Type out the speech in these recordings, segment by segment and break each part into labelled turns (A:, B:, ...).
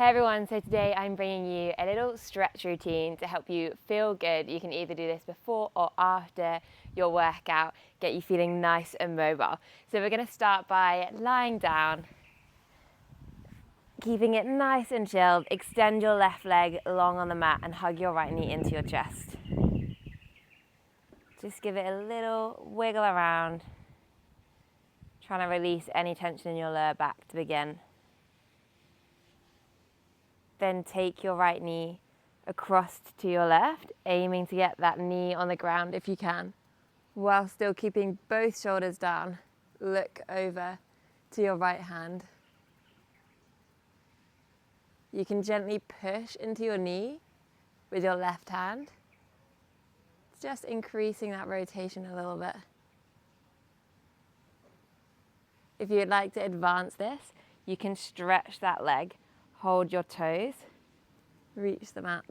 A: Hey everyone, so today I'm bringing you a little stretch routine to help you feel good. You can either do this before or after your workout, get you feeling nice and mobile. So we're going to start by lying down, keeping it nice and chilled. Extend your left leg long on the mat and hug your right knee into your chest. Just give it a little wiggle around, trying to release any tension in your lower back to begin. Then take your right knee across to your left, aiming to get that knee on the ground if you can, while still keeping both shoulders down. Look over to your right hand. You can gently push into your knee with your left hand, just increasing that rotation a little bit. If you'd like to advance this, you can stretch that leg. Hold your toes, reach the mat.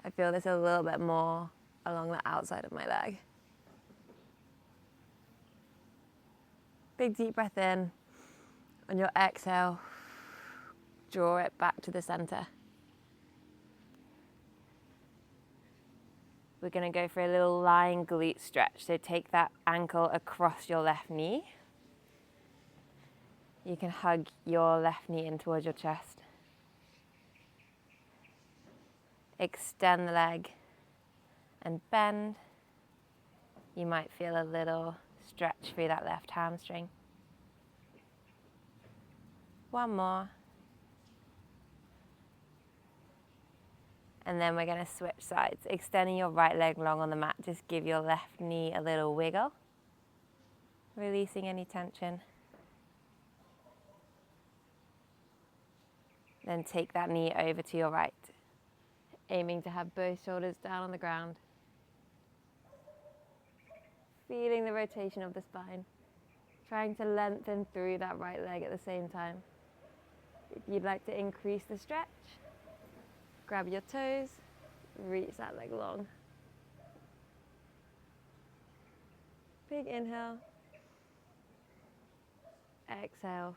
A: I feel this a little bit more along the outside of my leg. Big deep breath in. On your exhale, draw it back to the center. We're going to go for a little lying glute stretch. So take that ankle across your left knee. You can hug your left knee in towards your chest. Extend the leg and bend. You might feel a little stretch through that left hamstring. One more. And then we're going to switch sides. Extending your right leg long on the mat. Just give your left knee a little wiggle. Releasing any tension. Then take that knee over to your right, aiming to have both shoulders down on the ground. Feeling the rotation of the spine, trying to lengthen through that right leg at the same time. If you'd like to increase the stretch, grab your toes, reach that leg long. Big inhale, exhale,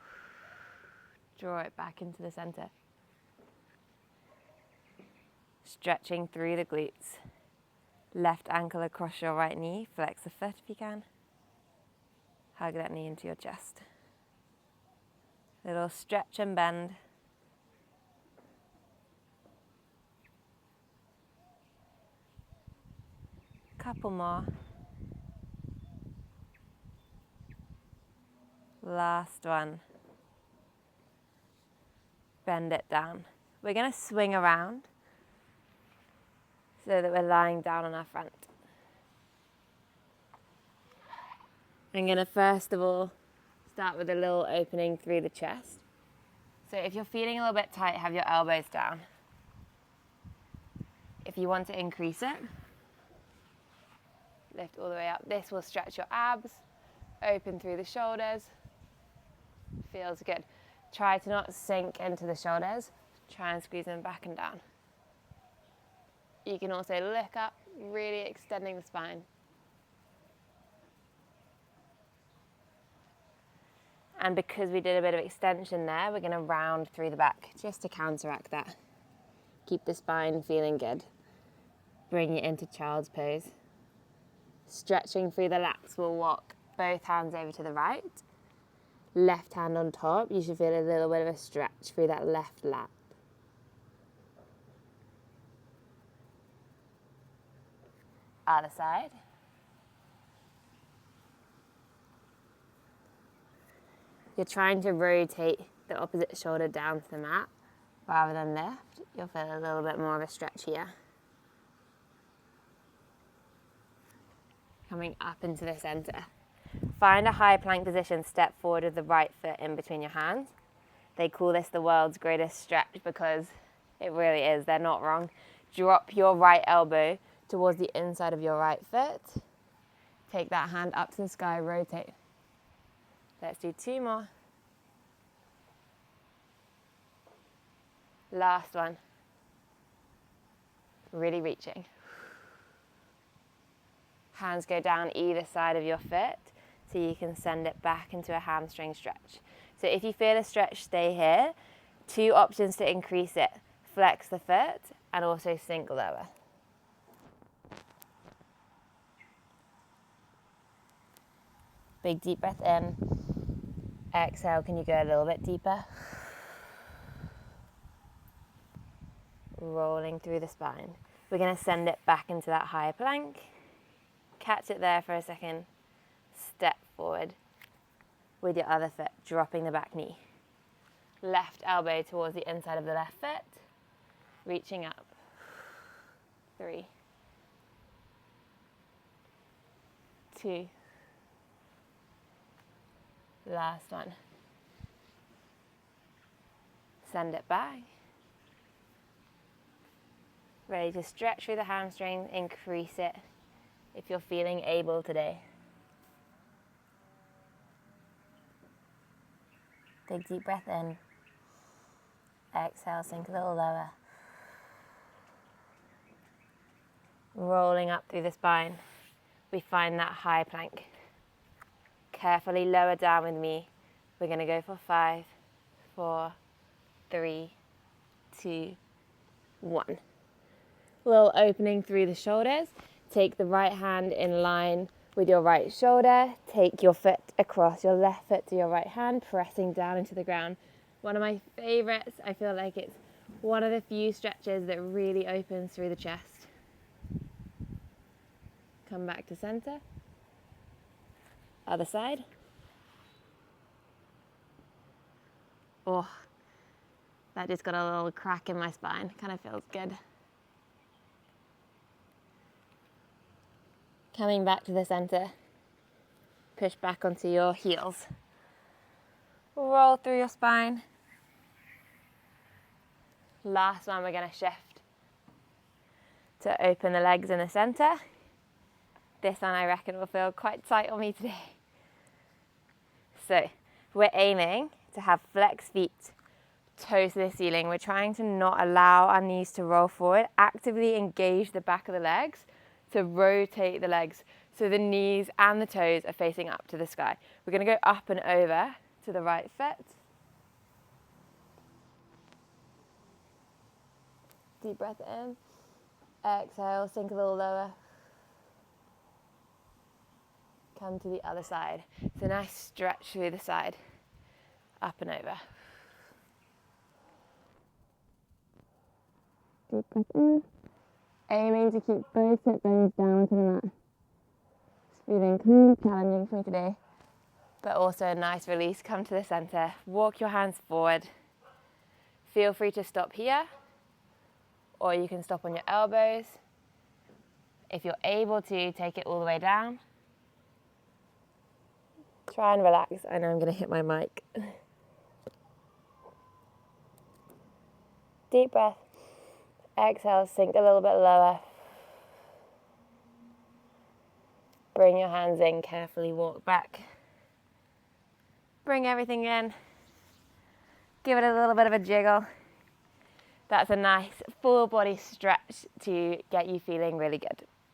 A: draw it back into the center. Stretching through the glutes. Left ankle across your right knee, flex the foot if you can. Hug that knee into your chest. Little stretch and bend. Couple more. Last one. Bend it down. We're going to swing around so that we're lying down on our front. I'm going to first of all start with a little opening through the chest. So if you're feeling a little bit tight, have your elbows down. If you want to increase it, lift all the way up. This will stretch your abs, open through the shoulders. Feels good. Try to not sink into the shoulders. Try and squeeze them back and down. You can also look up, really extending the spine. And because we did a bit of extension there, we're going to round through the back just to counteract that. Keep the spine feeling good. Bring it into child's pose. Stretching through the lats, we'll walk both hands over to the right. Left hand on top, you should feel a little bit of a stretch through that left lat. Other side. You're trying to rotate the opposite shoulder down to the mat rather than lift. You'll feel a little bit more of a stretch here. Coming up into the center. Find a high plank position, step forward with the right foot in between your hands. They call this the world's greatest stretch because it really is, they're not wrong. Drop your right elbow towards the inside of your right foot. Take that hand up to the sky, rotate. Let's do two more. Last one. Really reaching. Hands go down either side of your foot so you can send it back into a hamstring stretch. So if you feel a stretch, stay here. 2 options to increase it. Flex the foot and also sink lower. Big deep breath in. Exhale, can you go a little bit deeper? Rolling through the spine. We're going to send it back into that higher plank. Catch it there for a second. Step forward with your other foot, dropping the back knee. Left elbow towards the inside of the left foot. Reaching up. 3, 2, last one. Send it back. Ready to stretch through the hamstring, increase it if you're feeling able today. Big deep breath in. Exhale, sink a little lower. Rolling up through the spine. We find that high plank. Carefully lower down with me. We're going to go for 5, 4, 3, 2, 1. Little opening through the shoulders. Take the right hand in line with your right shoulder. Take your foot across your left foot to your right hand, pressing down into the ground. One of my favorites. I feel like it's one of the few stretches that really opens through the chest. Come back to center. Other side. Oh, that just got a little crack in my spine. Kind of feels good. Coming back to the center. Push back onto your heels. Roll through your spine. Last one, we're going to shift to open the legs in the center. This one I reckon will feel quite tight on me today. So we're aiming to have flex feet, toes to the ceiling. We're trying to not allow our knees to roll forward. Actively engage the back of the legs to rotate the legs so the knees and the toes are facing up to the sky. We're going to go up and over to the right foot. Deep breath in. Exhale, sink a little lower. Come to the other side. So nice stretch through the side. Up and over. Deep breath in. Aiming to keep both hip bones down to the mat. It's feeling kind of challenging for me today. But also a nice release. Come to the center. Walk your hands forward. Feel free to stop here. Or you can stop on your elbows. If you're able to, take it all the way down. Try and relax. I know I'm going to hit my mic. Deep breath. Exhale, sink a little bit lower. Bring your hands in, carefully walk back. Bring everything in. Give it a little bit of a jiggle. That's a nice full body stretch to get you feeling really good.